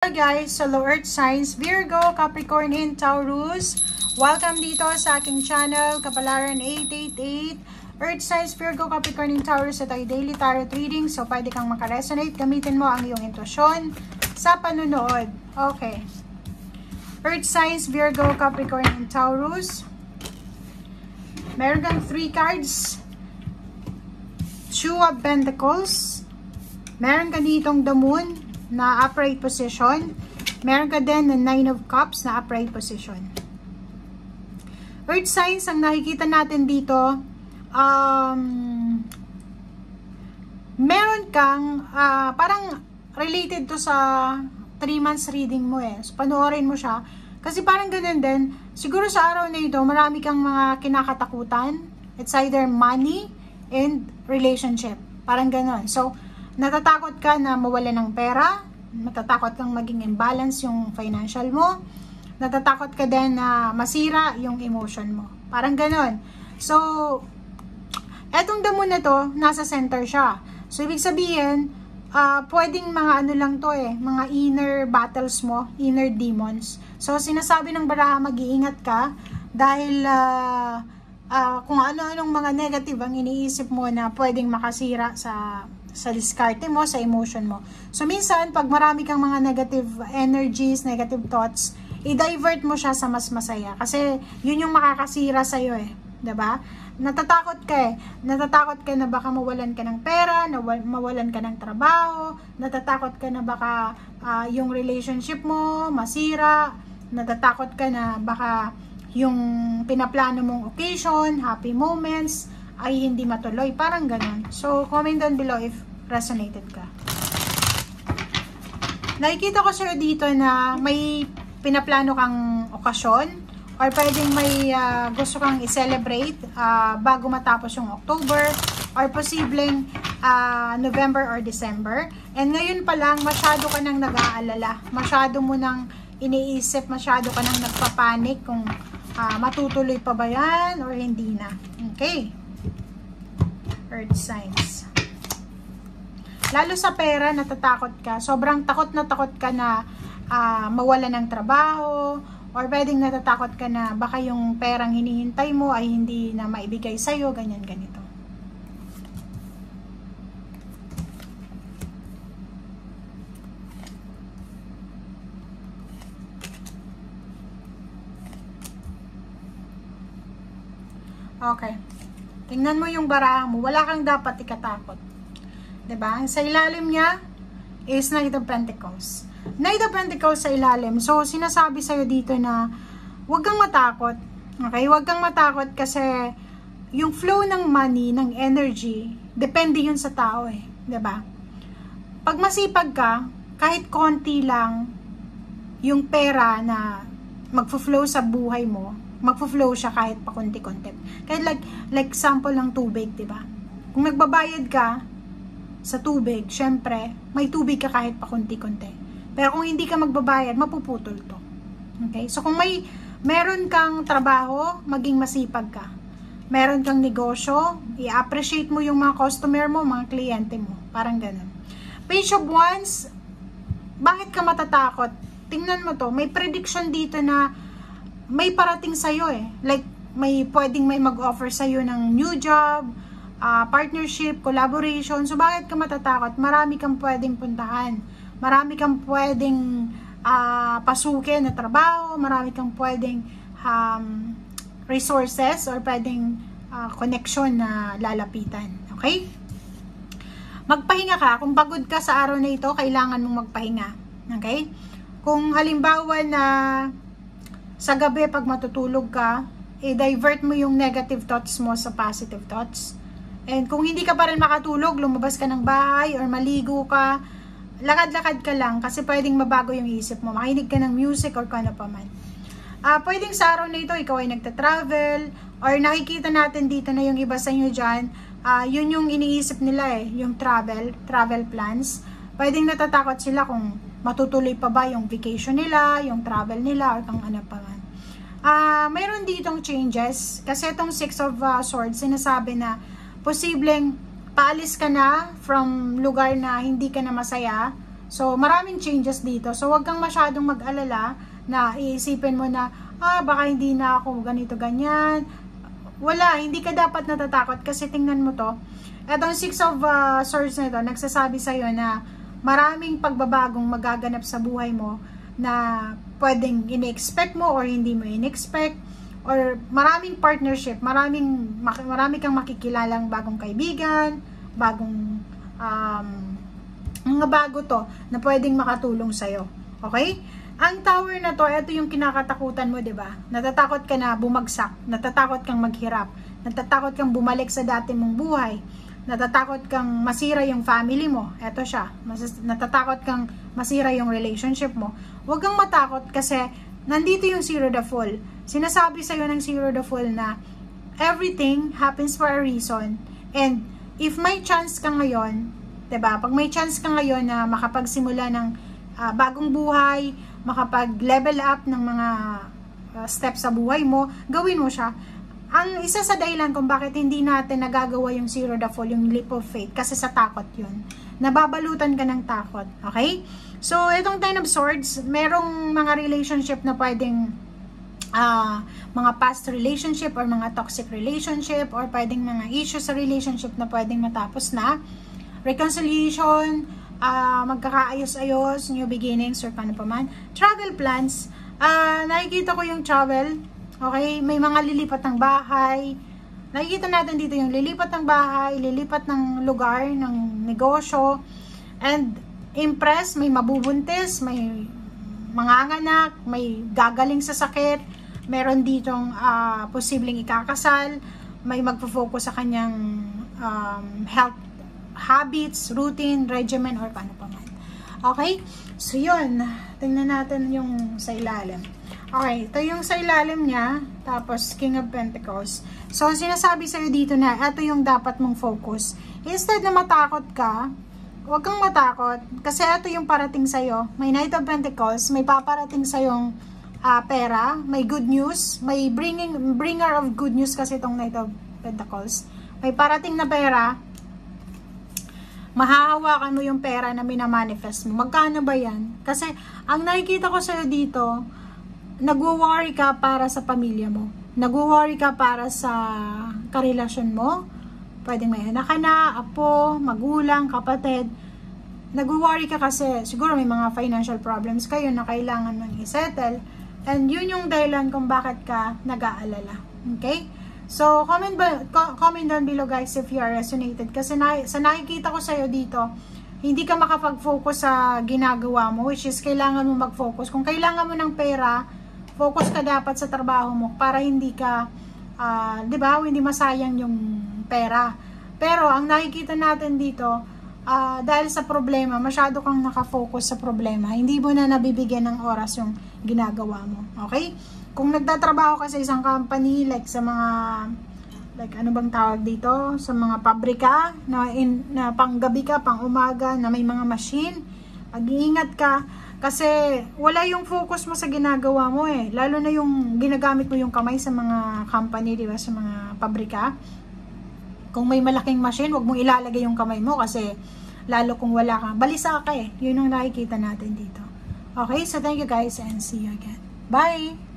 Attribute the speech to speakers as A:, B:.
A: Hello guys, Hello Earth Signs, Virgo, Capricorn, and Taurus. Welcome dito sa aking channel, Kapalaran 888. Earth Signs, Virgo, Capricorn, and Taurus. Ito ay daily tarot reading, so pwede kang makaresonate. Gamitin mo ang iyong intuition sa panunood. Okay. Earth Signs, Virgo, Capricorn, and Taurus. Meron kang 3 cards. Two of Pentacles. Meron ka ditong the Moon na upright position. Meron ka din na 9 of Cups na upright position. Earth signs, ang nakikita natin dito, meron kang, parang related to sa 3 months reading mo eh. So, panoorin mo siya. Kasi parang ganun din, siguro sa araw na ito, marami kang mga kinakatakutan. It's either money and relationship. Parang ganun. So, natatakot ka na mawala ng pera, natatakot kang maging imbalance yung financial mo, natatakot ka din na masira yung emotion mo. Parang ganon. So, etong damo na to, nasa center siya. So, ibig sabihin, pwedeng mga ano lang to eh, mga inner battles mo, inner demons. So, sinasabi ng baraha, mag-iingat ka dahil kung ano-anong mga negative ang iniisip mo na pwedeng makasira sa diskarte mo, sa emotion mo. So, minsan, pag marami kang mga negative energies, negative thoughts, i-divert mo siya sa mas masaya. Kasi, yun yung makakasira sa'yo eh. Diba? Natatakot ka eh. Natatakot ka na baka mawalan ka ng pera, mawalan ka ng trabaho, natatakot ka na baka yung relationship mo masira, natatakot ka na baka yung pinaplano mong occasion, happy moments, ay hindi matuloy. Parang ganun. So, comment down below if resonated ka. Nakikita ko sa'yo dito na may pinaplano kang okasyon or pwedeng may gusto kang i-celebrate bago matapos yung October or posibleng November or December. And ngayon pa lang, masyado ka nang nag-aalala. Masyado mo nang iniisip, masyado ka nang nagpapanik kung matutuloy pa ba yan or hindi na. Okay. Earth signs. Lalo sa pera, natatakot ka. Sobrang takot ka na mawala ng trabaho or pwedeng natatakot ka na baka yung perang hinihintay mo ay hindi na maibigay sa'yo, ganyan, ganito. Okay. Tingnan mo yung baraha mo. Wala kang dapat ikatakot. Diba? Sa ilalim niya is Knight of Pentacles. Knight of Pentacles sa ilalim. So, sinasabi sa'yo dito na huwag kang matakot. Okay? Huwag kang matakot kasi yung flow ng money, ng energy, depende yun sa tao eh. Diba? Pag masipag ka, kahit konti lang yung pera na magfo-flow sa buhay mo, magfo-flow siya kahit pa konti-konti. Kahit like sample ng tubig, diba? Kung nagbabayad ka sa tubig, syempre, may tubig ka kahit pa konti-konti. Pero kung hindi ka magbabayad, mapuputol to. Okay? So, kung meron kang trabaho, maging masipag ka. Meron kang negosyo, i-appreciate mo yung mga customer mo, mga kliyente mo. Parang ganun. Page of Wands, bakit ka matatakot? Tingnan mo to, may prediction dito na may parating sa'yo eh. Like, pwedeng may mag-offer sa'yo ng new job, partnership, collaboration. So, bakit ka matatakot? Marami kang pwedeng puntahan. Marami kang pwedeng pasukin na trabaho. Marami kang pwedeng resources or pwedeng connection na lalapitan. Okay? Magpahinga ka. Kung pagod ka sa araw na ito, kailangan mong magpahinga. Okay? Kung halimbawa na sa gabi, pag matutulog ka, i-divert mo yung negative thoughts mo sa positive thoughts. And kung hindi ka pa rin makatulog, lumabas ka ng bahay or maligo ka, lakad-lakad ka lang kasi pwedeng mabago yung isip mo. Makinig ka ng music or kano pa man. Pwedeng sa araw na ito, ikaw ay nagta-travel or nakikita natin dito na yung iba sa inyo dyan, yun yung iniisip nila eh, yung travel plans. Pwedeng natatakot sila kung matutuloy pa ba yung vacation nila, yung travel nila, or kung ano pa man. Mayroon ditong changes, kasi itong 6 of Swords, sinasabi na posibleng paalis ka na from lugar na hindi ka na masaya, So, maraming changes dito. So, wag kang masyadong mag-alala na iisipin mo na, baka hindi na ako ganito, ganyan. Wala, hindi ka dapat natatakot kasi tingnan mo to. Etong 6 of Swords na ito, nagsasabi sa'yo na maraming pagbabagong magaganap sa buhay mo na pwedeng in-expect mo or hindi mo in-expect, or maraming partnership, marami kang makikilalang bagong kaibigan, bagong mga bago to na pwedeng makatulong sa'yo. Okay? Ang tower na to, ito yung kinakatakutan mo, di ba? Natatakot ka na bumagsak, natatakot kang maghirap, natatakot kang bumalik sa dati mong buhay, natatakot kang masira yung family mo. Ito siya. Natatakot kang masira yung relationship mo. Huwag kang matakot kasi nandito yung Zero the Fool. Sinasabi sa'yo ng Zero the Fool na everything happens for a reason. And if may chance ka ngayon, diba? Pag may chance ka ngayon na makapagsimula ng bagong buhay, makapag-level up ng mga steps sa buhay mo, gawin mo siya. Ang isa sa dahilan kung bakit hindi natin nagagawa yung Zero the Fool, yung leap of faith, kasi sa takot yun. Nababalutan ka ng takot. Okay? So, itong Ten of Swords, merong mga relationship na pwedeng mga past relationship or mga toxic relationship, or pwedeng mga issues sa relationship na pwedeng matapos na. Reconciliation, magkakaayos-ayos, new beginnings, or paano pa man. Travel plans, nakikita ko yung travel, okay, may mga lilipat ng bahay, nakikita natin dito yung lilipat ng bahay, lilipat ng lugar, ng negosyo, and impress, may mabubuntis, may manganganak, may gagaling sa sakit, meron ditong posibleng ikakasal, may magpo-focus sa kanyang health habits, routine, regimen, or paano pa man. Okay? So, yun. Tingnan natin yung sa ilalim. Okay, ito yung sa ilalim niya. Tapos, King of Pentacles. So, sinasabi sa'yo dito na ito yung dapat mong focus. Instead na matakot ka, huwag kang matakot. Kasi ito yung parating sa'yo. May Knight of Pentacles. May paparating sa'yong pera. May good news. May bringer of good news kasi itong Knight of Pentacles. May parating na pera. Mahahawakan mo yung pera na minamanifest mo. Magkano ba yan? Kasi, ang nakikita ko sa'yo dito, nagwo-worry ka para sa pamilya mo. Nagwo-worry ka para sa karelasyon mo. Pwedeng may anak ka na, apo, magulang, kapatid. Nagwo-worry ka kasi, siguro may mga financial problems kayo na kailangan mong i-settle. And yun yung dahilan kung bakit ka nag-aalala. Okay? So, comment down below guys if you are resonated. Kasi sa nakikita ko sa'yo dito, hindi ka makapag-focus sa ginagawa mo, which is kailangan mo mag-focus. Kung kailangan mo ng pera, focus ka dapat sa trabaho mo para hindi ka, di ba, hindi masayang yung pera. Pero, ang nakikita natin dito, dahil sa problema, masyado kang nakafocus sa problema. Hindi mo na nabibigyan ng oras yung ginagawa mo. Okay? Kung nagtatrabaho ka sa isang company, like sa mga, like ano bang tawag dito, sa mga pabrika, na panggabi ka, pang umaga, na may mga machine, mag-iingat ka, kasi wala yung focus mo sa ginagawa mo eh. Lalo na yung ginagamit mo yung kamay sa mga company, di ba, sa mga pabrika. Kung may malaking machine, wag mong ilalagay yung kamay mo kasi lalo kung wala ka, balisa ka eh. Yun ang nakikita natin dito. Okay, so thank you guys and see you again. Bye!